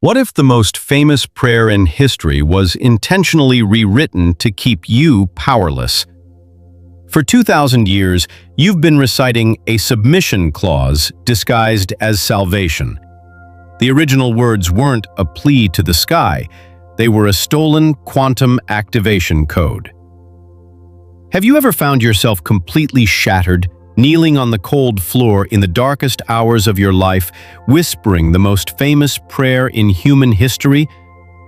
What if the most famous prayer in history was intentionally rewritten to keep you powerless? For 2,000 years, you've been reciting a submission clause disguised as salvation. The original words weren't a plea to the sky, they were a stolen quantum activation code. Have you ever found yourself completely shattered, kneeling on the cold floor in the darkest hours of your life, whispering the most famous prayer in human history,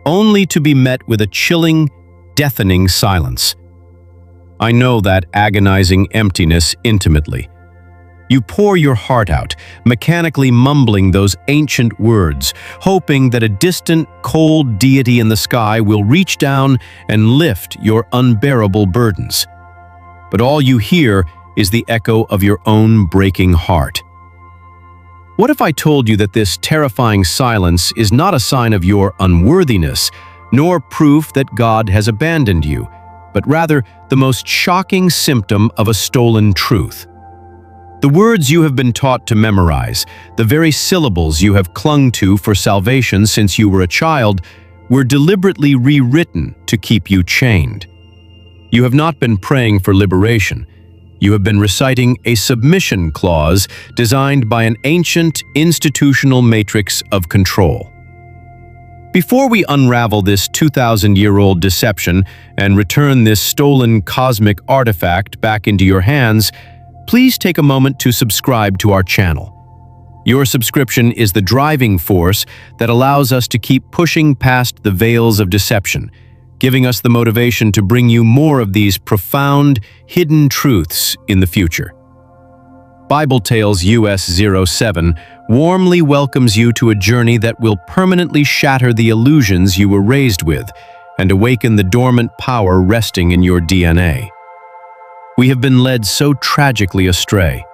only to be met with a chilling, deafening silence? I know that agonizing emptiness intimately. You pour your heart out, mechanically mumbling those ancient words, hoping that a distant, cold deity in the sky will reach down and lift your unbearable burdens. But all you hear is the echo of your own breaking heart. What if I told you that this terrifying silence is not a sign of your unworthiness, nor proof that God has abandoned you, but rather the most shocking symptom of a stolen truth? The words you have been taught to memorize, the very syllables you have clung to for salvation since you were a child, were deliberately rewritten to keep you chained. You have not been praying for liberation. You have been reciting a submission clause designed by an ancient institutional matrix of control. Before we unravel this 2,000-year-old deception and return this stolen cosmic artifact back into your hands, please take a moment to subscribe to our channel. Your subscription is the driving force that allows us to keep pushing past the veils of deception, giving us the motivation to bring you more of these profound, hidden truths in the future. Bible Tales US 07 warmly welcomes you to a journey that will permanently shatter the illusions you were raised with and awaken the dormant power resting in your DNA. We have been led so tragically astray.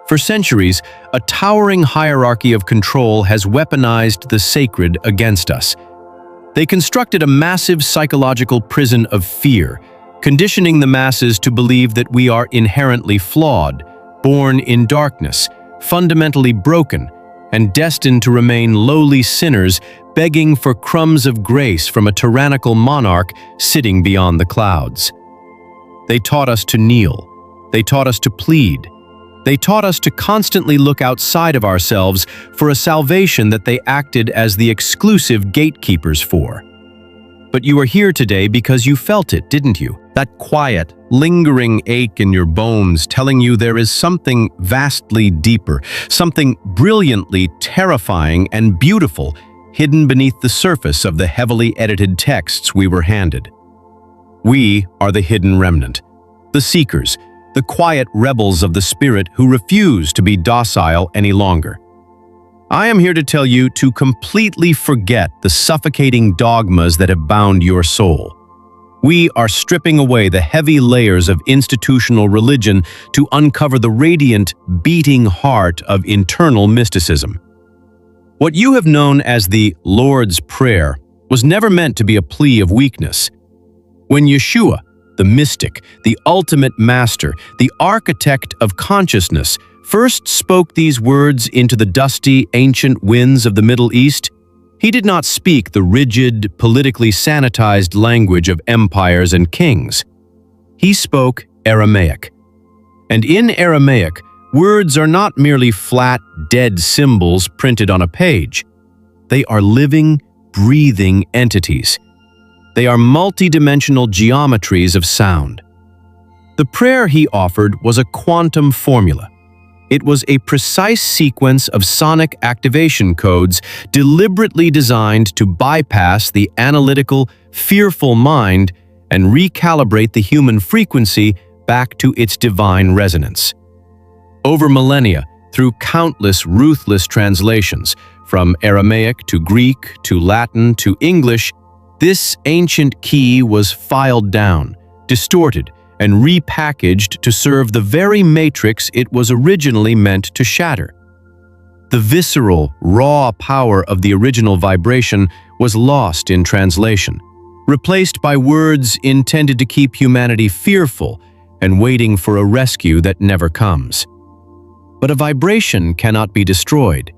For centuries, a towering hierarchy of control has weaponized the sacred against us. They constructed a massive psychological prison of fear, conditioning the masses to believe that we are inherently flawed, born in darkness, fundamentally broken, and destined to remain lowly sinners begging for crumbs of grace from a tyrannical monarch sitting beyond the clouds. They taught us to kneel. They taught us to plead. They taught us to constantly look outside of ourselves for a salvation that they acted as the exclusive gatekeepers for. But you are here today because you felt it, didn't you? That quiet, lingering ache in your bones telling you there is something vastly deeper, something brilliantly terrifying and beautiful hidden beneath the surface of the heavily edited texts we were handed. We are the hidden remnant, the seekers, the quiet rebels of the spirit who refuse to be docile any longer. I am here to tell you to completely forget the suffocating dogmas that have bound your soul. We are stripping away the heavy layers of institutional religion to uncover the radiant, beating heart of internal mysticism. What you have known as the Lord's Prayer was never meant to be a plea of weakness. When Yeshua, the mystic, the ultimate master, the architect of consciousness, first spoke these words into the dusty, ancient winds of the Middle East, he did not speak the rigid, politically sanitized language of empires and kings. He spoke Aramaic. And in Aramaic, words are not merely flat, dead symbols printed on a page. They are living, breathing entities. They are multidimensional geometries of sound. The prayer he offered was a quantum formula. It was a precise sequence of sonic activation codes deliberately designed to bypass the analytical, fearful mind and recalibrate the human frequency back to its divine resonance. Over millennia, through countless ruthless translations, from Aramaic to Greek to Latin to English, this ancient key was filed down, distorted, and repackaged to serve the very matrix it was originally meant to shatter. The visceral, raw power of the original vibration was lost in translation, replaced by words intended to keep humanity fearful and waiting for a rescue that never comes. But a vibration cannot be destroyed.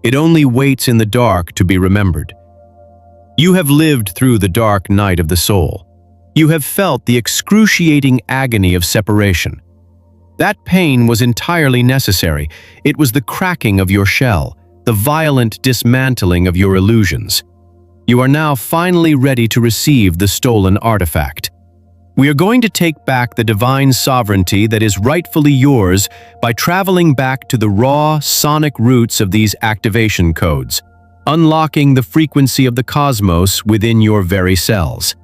It only waits in the dark to be remembered. You have lived through the dark night of the soul. You have felt the excruciating agony of separation. That pain was entirely necessary. It was the cracking of your shell, the violent dismantling of your illusions. You are now finally ready to receive the stolen artifact. We are going to take back the divine sovereignty that is rightfully yours by traveling back to the raw, sonic roots of these activation codes, unlocking the frequency of the cosmos within your very cells.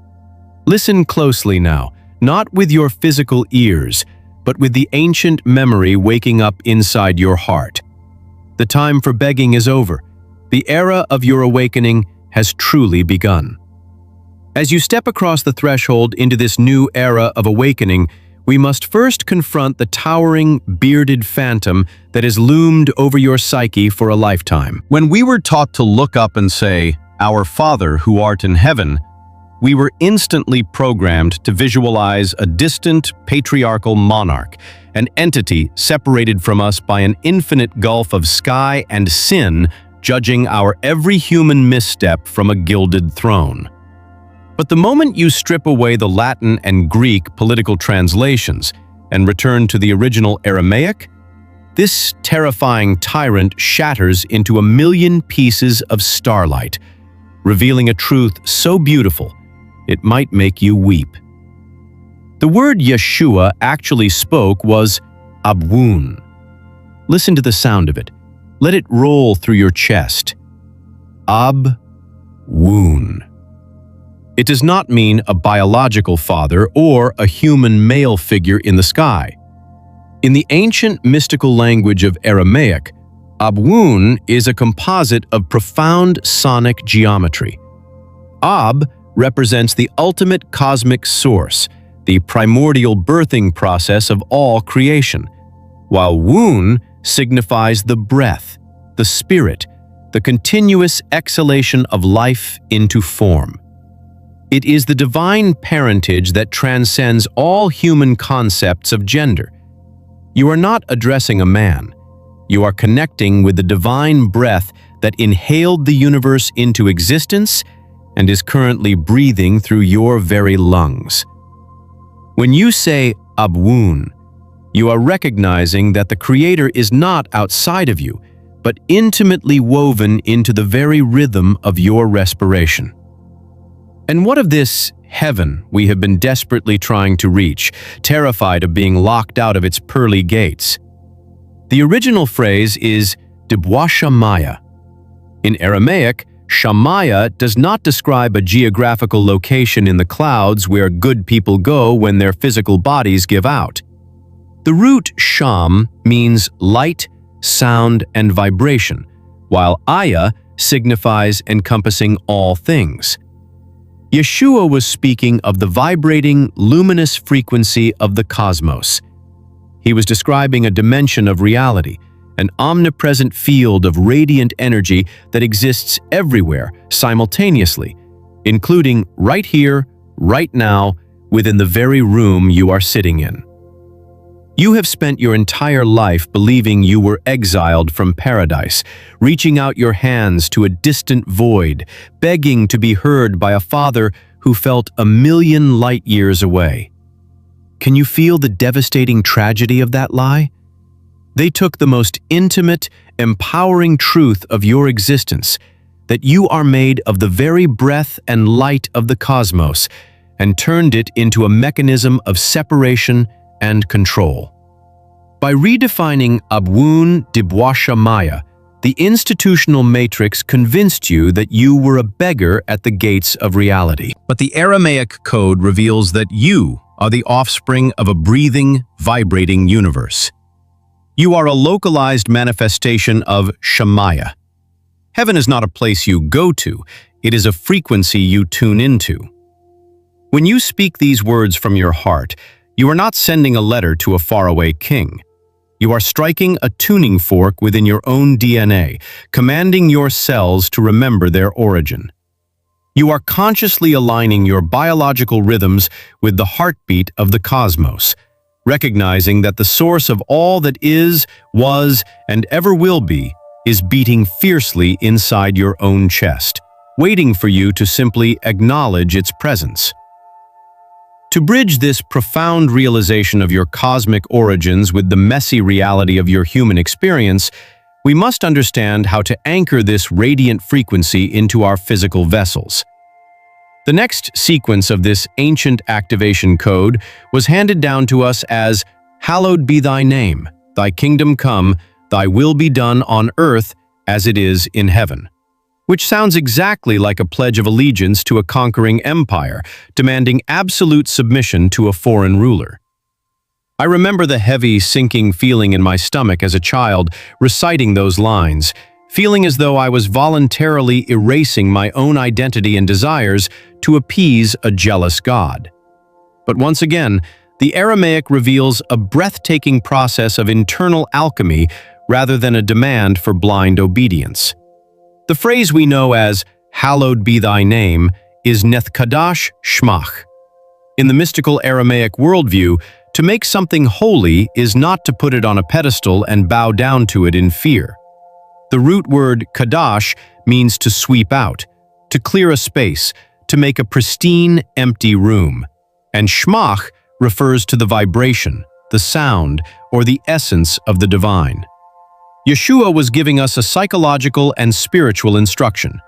Listen closely now, not with your physical ears, but with the ancient memory waking up inside your heart. The time for begging is over. The era of your awakening has truly begun. As you step across the threshold into this new era of awakening, we must first confront the towering, bearded phantom that has loomed over your psyche for a lifetime. When we were taught to look up and say, "Our Father who art in heaven," we were instantly programmed to visualize a distant, patriarchal monarch, an entity separated from us by an infinite gulf of sky and sin, judging our every human misstep from a gilded throne. But the moment you strip away the Latin and Greek political translations and return to the original Aramaic, this terrifying tyrant shatters into a million pieces of starlight, revealing a truth so beautiful it might make you weep. The word Yeshua actually spoke was Abun. Listen to the sound of it. Let it roll through your chest. Ab-woon. It does not mean a biological father or a human male figure in the sky. In the ancient mystical language of Aramaic, Abun is a composite of profound sonic geometry. Ab represents the ultimate cosmic source, the primordial birthing process of all creation, while woon signifies the breath, the spirit, the continuous exhalation of life into form. It is the divine parentage that transcends all human concepts of gender. You are not addressing a man. You are connecting with the divine breath that inhaled the universe into existence and is currently breathing through your very lungs. When you say Abun, you are recognizing that the Creator is not outside of you, but intimately woven into the very rhythm of your respiration. And what of this heaven we have been desperately trying to reach, terrified of being locked out of its pearly gates? The original phrase is dibwa shamaya. In Aramaic, Shamaya does not describe a geographical location in the clouds where good people go when their physical bodies give out. The root sham means light, sound, and vibration, while aya signifies encompassing all things. Yeshua was speaking of the vibrating, luminous frequency of the cosmos. He was describing a dimension of reality, an omnipresent field of radiant energy that exists everywhere simultaneously, including right here, right now, within the very room you are sitting in. You have spent your entire life believing you were exiled from paradise, reaching out your hands to a distant void, begging to be heard by a father who felt a million light years away. Can you feel the devastating tragedy of that lie? They took the most intimate, empowering truth of your existence, that you are made of the very breath and light of the cosmos, and turned it into a mechanism of separation and control. By redefining Abun dibwa shamaya, the institutional matrix convinced you that you were a beggar at the gates of reality. But the Aramaic code reveals that you are the offspring of a breathing, vibrating universe. You are a localized manifestation of Shamaya. Heaven is not a place you go to, it is a frequency you tune into. When you speak these words from your heart, you are not sending a letter to a faraway king. You are striking a tuning fork within your own DNA, commanding your cells to remember their origin. You are consciously aligning your biological rhythms with the heartbeat of the cosmos, recognizing that the source of all that is, was, and ever will be is beating fiercely inside your own chest. waiting for you to simply acknowledge its presence. To bridge this profound realization of your cosmic origins with the messy reality of your human experience, we must understand how to anchor this radiant frequency into our physical vessels. The next sequence of this ancient activation code was handed down to us as, "Hallowed be thy name, thy kingdom come, thy will be done on earth as it is in heaven," which sounds exactly like a pledge of allegiance to a conquering empire, demanding absolute submission to a foreign ruler. I remember the heavy, sinking feeling in my stomach as a child, reciting those lines, feeling as though I was voluntarily erasing my own identity and desires to appease a jealous God. But once again, the Aramaic reveals a breathtaking process of internal alchemy rather than a demand for blind obedience. The phrase we know as, "Hallowed be thy name," is Nethkadash Shmach. In the mystical Aramaic worldview, to make something holy is not to put it on a pedestal and bow down to it in fear. The root word kadash means to sweep out, to clear a space, to make a pristine, empty room. And shmach refers to the vibration, the sound, or the essence of the divine. Yeshua was giving us a psychological and spiritual instruction.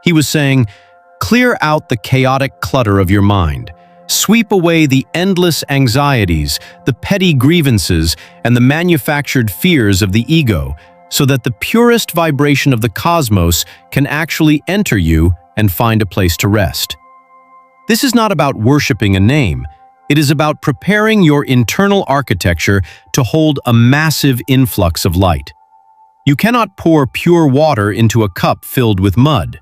He was saying, clear out the chaotic clutter of your mind. Sweep away the endless anxieties, the petty grievances, and the manufactured fears of the ego, so that the purest vibration of the cosmos can actually enter you and find a place to rest. This is not about worshiping a name. It is about preparing your internal architecture to hold a massive influx of light. You cannot pour pure water into a cup filled with mud.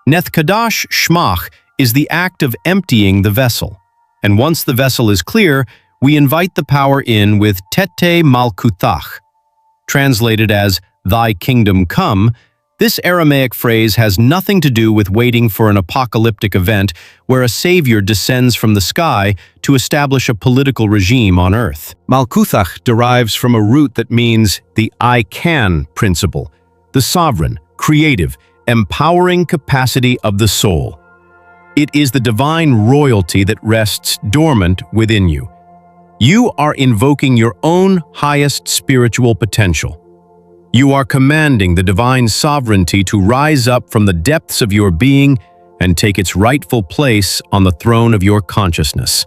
Nethkadash Shmach is the act of emptying the vessel. And once the vessel is clear, we invite the power in with Tete Malkuthach. Translated as, "Thy kingdom come," this Aramaic phrase has nothing to do with waiting for an apocalyptic event where a savior descends from the sky to establish a political regime on earth. Malkuthach derives from a root that means the "I can" principle, the sovereign, creative, empowering capacity of the soul. It is the divine royalty that rests dormant within you. You are invoking your own highest spiritual potential. You are commanding the divine sovereignty to rise up from the depths of your being and take its rightful place on the throne of your consciousness.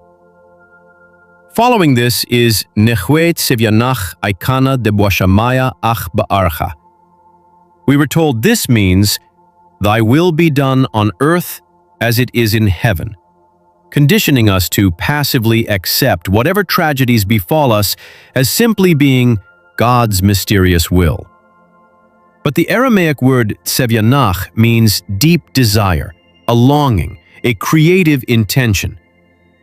Following this is Nechwet Sevyanach Aikana de Boashamaya Ach Ba'archa. We were told this means, "Thy will be done on earth as it is in heaven," conditioning us to passively accept whatever tragedies befall us as simply being God's mysterious will. But the Aramaic word tsevyanach means deep desire, a longing, a creative intention.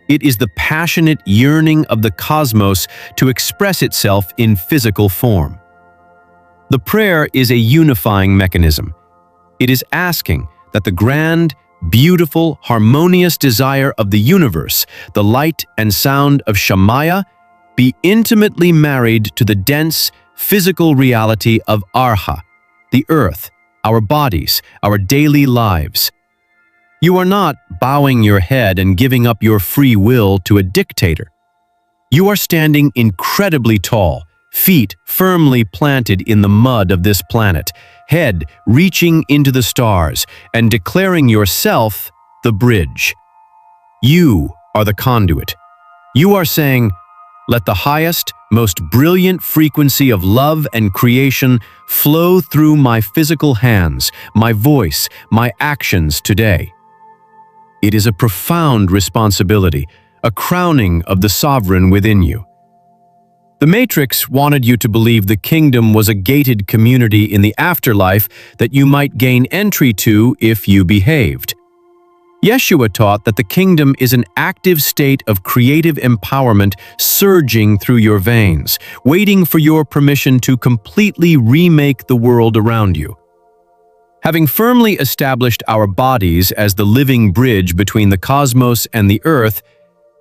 It is the passionate yearning of the cosmos to express itself in physical form. The prayer is a unifying mechanism. It is asking that the grand, beautiful, harmonious desire of the universe, the light and sound of Shamaya, be intimately married to the dense, physical reality of Arha, the earth, our bodies, our daily lives. You are not bowing your head and giving up your free will to a dictator. You are standing incredibly tall, feet firmly planted in the mud of this planet, head reaching into the stars, and declaring yourself the bridge. You are the conduit. You are saying, let the highest, most brilliant frequency of love and creation flow through my physical hands, my voice, my actions today. It is a profound responsibility, a crowning of the sovereign within you. The Matrix wanted you to believe the kingdom was a gated community in the afterlife that you might gain entry to if you behaved. Yeshua taught that the kingdom is an active state of creative empowerment surging through your veins, waiting for your permission to completely remake the world around you. Having firmly established our bodies as the living bridge between the cosmos and the earth,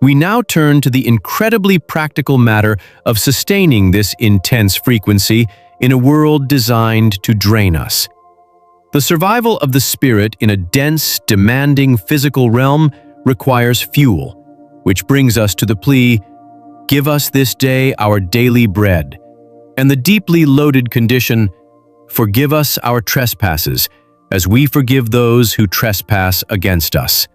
we now turn to the incredibly practical matter of sustaining this intense frequency in a world designed to drain us. The survival of the spirit in a dense, demanding physical realm requires fuel, which brings us to the plea, "Give us this day our daily bread," and the deeply loaded condition, "Forgive us our trespasses, as we forgive those who trespass against us."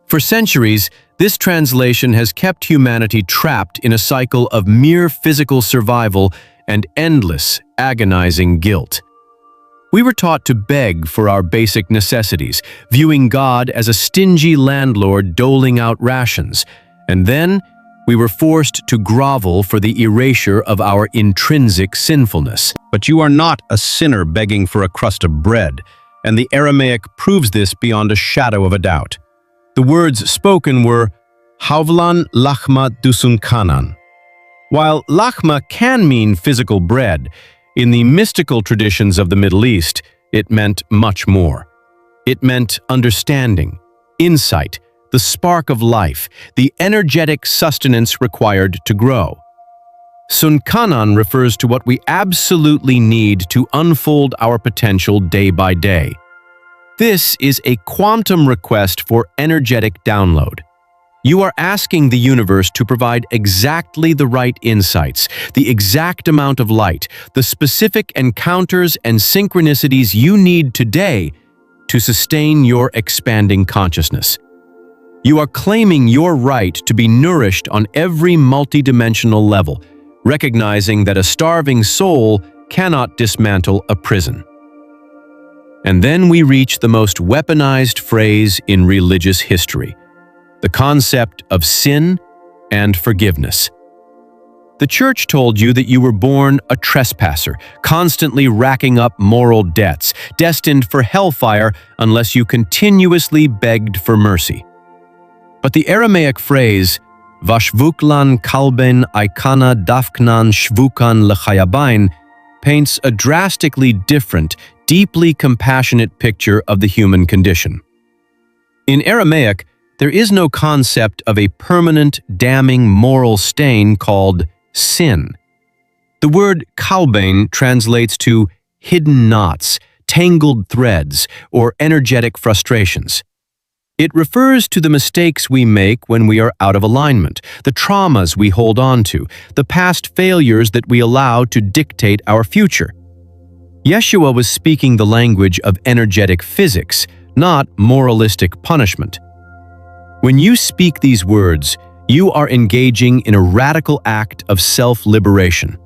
For centuries, this translation has kept humanity trapped in a cycle of mere physical survival and endless, agonizing guilt. We were taught to beg for our basic necessities, viewing God as a stingy landlord doling out rations, and then we were forced to grovel for the erasure of our intrinsic sinfulness. But you are not a sinner begging for a crust of bread, and the Aramaic proves this beyond a shadow of a doubt. The words spoken were Havlan lachma dusunkanan. While lachma can mean physical bread, in the mystical traditions of the Middle East, it meant much more. It meant understanding, insight, the spark of life, the energetic sustenance required to grow. Sunkanan refers to what we absolutely need to unfold our potential day by day. This is a quantum request for energetic download. You are asking the universe to provide exactly the right insights, the exact amount of light, the specific encounters and synchronicities you need today to sustain your expanding consciousness. You are claiming your right to be nourished on every multidimensional level, recognizing that a starving soul cannot dismantle a prison. And then we reach the most weaponized phrase in religious history, the concept of sin and forgiveness. The church told you that you were born a trespasser, constantly racking up moral debts, destined for hellfire unless you continuously begged for mercy. But the Aramaic phrase, Vashvuklan kalben aikana dafknan shvukan lechayabain, paints a drastically different, deeply compassionate picture of the human condition. In Aramaic, there is no concept of a permanent, damning moral stain called sin. The word kalben translates to hidden knots, tangled threads, or energetic frustrations. It refers to the mistakes we make when we are out of alignment, the traumas we hold on to, the past failures that we allow to dictate our future. Yeshua was speaking the language of energetic physics, not moralistic punishment. When you speak these words, you are engaging in a radical act of self-liberation.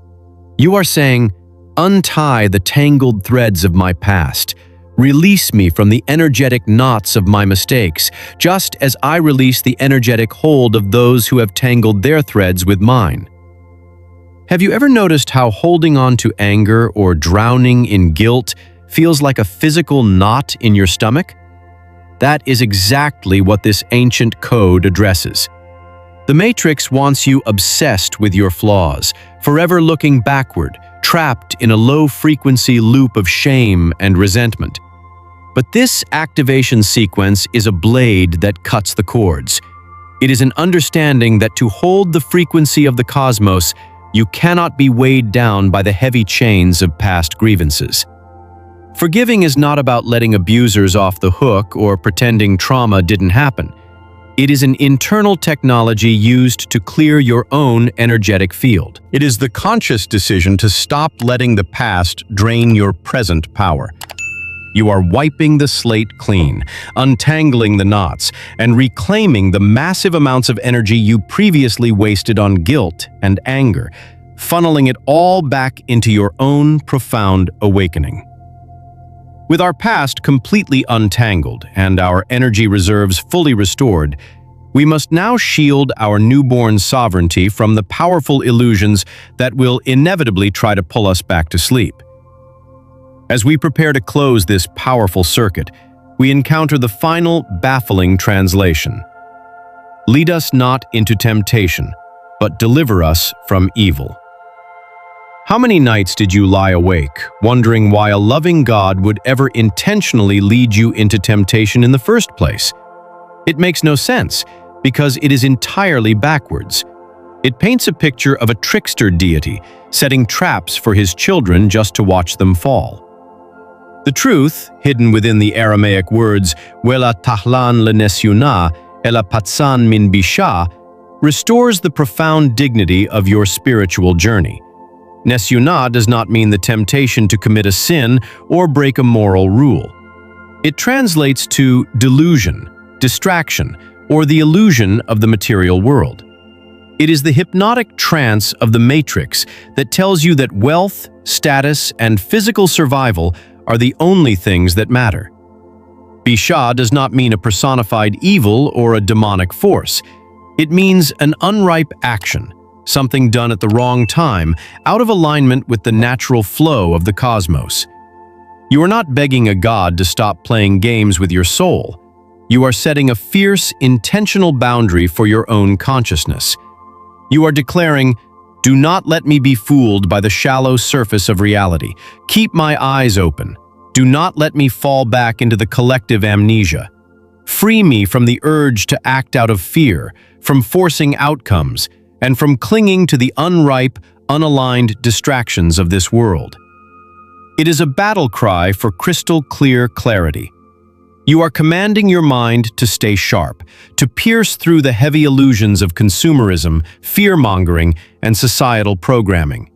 You are saying, "Untie the tangled threads of my past. Release me from the energetic knots of my mistakes, just as I release the energetic hold of those who have tangled their threads with mine." Have you ever noticed how holding on to anger or drowning in guilt feels like a physical knot in your stomach? That is exactly what this ancient code addresses. The Matrix wants you obsessed with your flaws, forever looking backward, trapped in a low-frequency loop of shame and resentment. But this activation sequence is a blade that cuts the cords. It is an understanding that to hold the frequency of the cosmos, you cannot be weighed down by the heavy chains of past grievances. Forgiving is not about letting abusers off the hook or pretending trauma didn't happen. It is an internal technology used to clear your own energetic field. It is the conscious decision to stop letting the past drain your present power. You are wiping the slate clean, untangling the knots, and reclaiming the massive amounts of energy you previously wasted on guilt and anger, funneling it all back into your own profound awakening. With our past completely untangled and our energy reserves fully restored, we must now shield our newborn sovereignty from the powerful illusions that will inevitably try to pull us back to sleep. As we prepare to close this powerful circuit, we encounter the final baffling translation. Lead us not into temptation, but deliver us from evil. How many nights did you lie awake, wondering why a loving God would ever intentionally lead you into temptation in the first place? It makes no sense, because it is entirely backwards. It paints a picture of a trickster deity, setting traps for his children just to watch them fall. The truth, hidden within the Aramaic words "Wela tahlan lenesyuna, ela patsan min bisha," restores the profound dignity of your spiritual journey. Nesyuna does not mean the temptation to commit a sin or break a moral rule. It translates to delusion, distraction, or the illusion of the material world. It is the hypnotic trance of the matrix that tells you that wealth, status, and physical survival are the only things that matter. Bisha does not mean a personified evil or a demonic force. It means an unripe action, something done at the wrong time, out of alignment with the natural flow of the cosmos. You are not begging a god to stop playing games with your soul. You are setting a fierce, intentional boundary for your own consciousness. You are declaring, "Do not let me be fooled by the shallow surface of reality. Keep my eyes open. Do not let me fall back into the collective amnesia. Free me from the urge to act out of fear, from forcing outcomes, and from clinging to the unripe, unaligned distractions of this world." It is a battle cry for crystal clear clarity. You are commanding your mind to stay sharp, to pierce through the heavy illusions of consumerism, fear-mongering, and societal programming.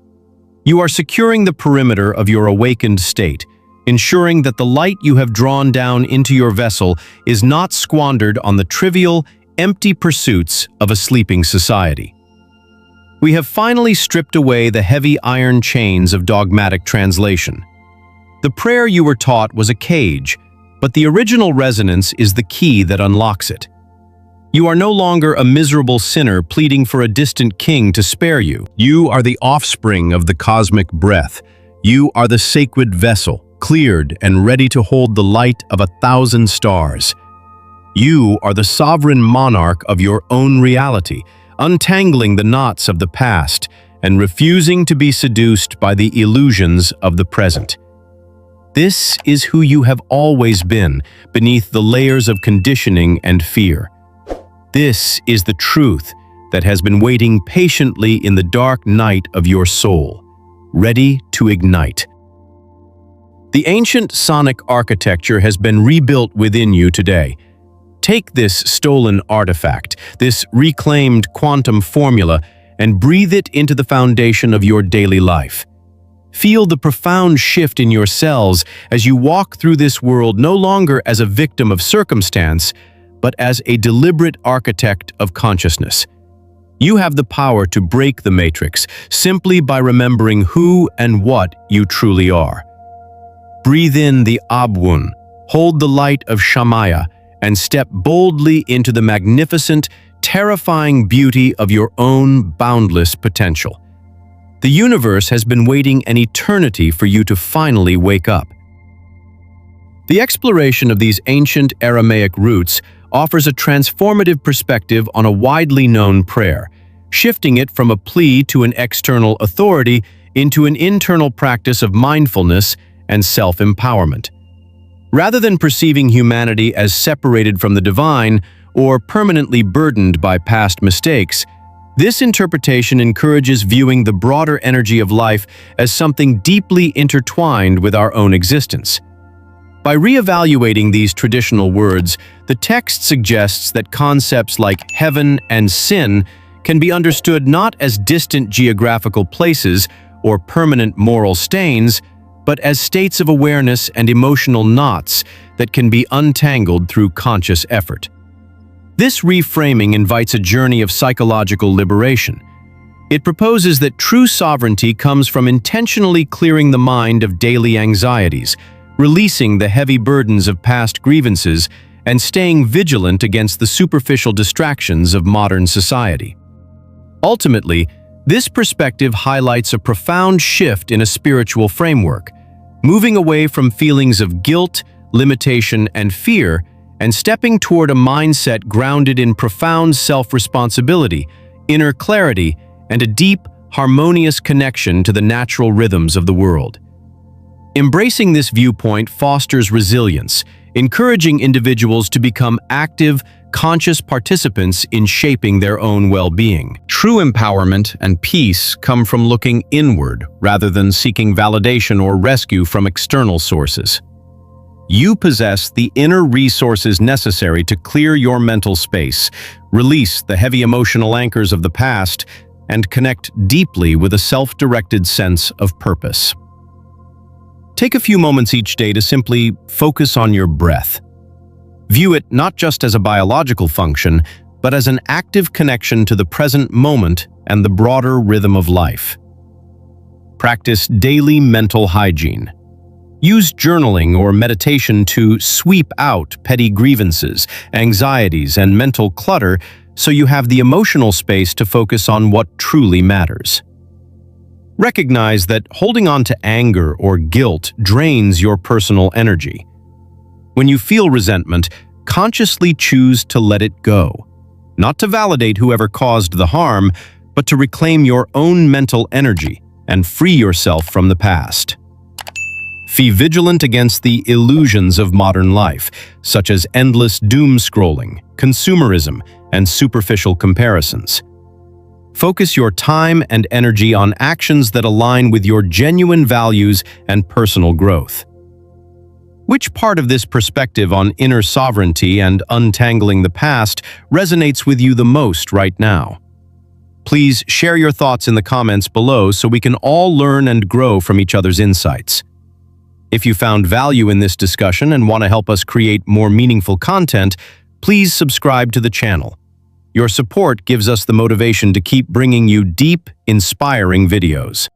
You are securing the perimeter of your awakened state, ensuring that the light you have drawn down into your vessel is not squandered on the trivial, empty pursuits of a sleeping society. We have finally stripped away the heavy iron chains of dogmatic translation. The prayer you were taught was a cage, but the original resonance is the key that unlocks it. You are no longer a miserable sinner pleading for a distant king to spare you. You are the offspring of the cosmic breath. You are the sacred vessel, cleared and ready to hold the light of 1,000 stars. You are the sovereign monarch of your own reality, untangling the knots of the past and refusing to be seduced by the illusions of the present. This is who you have always been, beneath the layers of conditioning and fear. This is the truth that has been waiting patiently in the dark night of your soul, ready to ignite. The ancient sonic architecture has been rebuilt within you today. Take this stolen artifact, this reclaimed quantum formula, and breathe it into the foundation of your daily life. Feel the profound shift in your cells as you walk through this world no longer as a victim of circumstance, but as a deliberate architect of consciousness. You have the power to break the matrix simply by remembering who and what you truly are. Breathe in the Abun, hold the light of Shamaya, and step boldly into the magnificent, terrifying beauty of your own boundless potential. The universe has been waiting an eternity for you to finally wake up. The exploration of these ancient Aramaic roots offers a transformative perspective on a widely known prayer, shifting it from a plea to an external authority into an internal practice of mindfulness and self-empowerment. Rather than perceiving humanity as separated from the divine or permanently burdened by past mistakes, this interpretation encourages viewing the broader energy of life as something deeply intertwined with our own existence. By reevaluating these traditional words, the text suggests that concepts like heaven and sin can be understood not as distant geographical places or permanent moral stains, but as states of awareness and emotional knots that can be untangled through conscious effort. This reframing invites a journey of psychological liberation. It proposes that true sovereignty comes from intentionally clearing the mind of daily anxieties, releasing the heavy burdens of past grievances, and staying vigilant against the superficial distractions of modern society. Ultimately, this perspective highlights a profound shift in a spiritual framework, moving away from feelings of guilt, limitation, and fear, and stepping toward a mindset grounded in profound self-responsibility, inner clarity, and a deep, harmonious connection to the natural rhythms of the world. Embracing this viewpoint fosters resilience, encouraging individuals to become active, conscious participants in shaping their own well-being. True empowerment and peace come from looking inward rather than seeking validation or rescue from external sources. You possess the inner resources necessary to clear your mental space, release the heavy emotional anchors of the past, and connect deeply with a self-directed sense of purpose. Take a few moments each day to simply focus on your breath. View it not just as a biological function, but as an active connection to the present moment and the broader rhythm of life. Practice daily mental hygiene. Use journaling or meditation to sweep out petty grievances, anxieties, and mental clutter so you have the emotional space to focus on what truly matters. Recognize that holding on to anger or guilt drains your personal energy. When you feel resentment, consciously choose to let it go, not to validate whoever caused the harm, but to reclaim your own mental energy and free yourself from the past. Be vigilant against the illusions of modern life, such as endless doom scrolling, consumerism, and superficial comparisons. Focus your time and energy on actions that align with your genuine values and personal growth. Which part of this perspective on inner sovereignty and untangling the past resonates with you the most right now? Please share your thoughts in the comments below so we can all learn and grow from each other's insights. If you found value in this discussion and want to help us create more meaningful content, please subscribe to the channel. Your support gives us the motivation to keep bringing you deep, inspiring videos.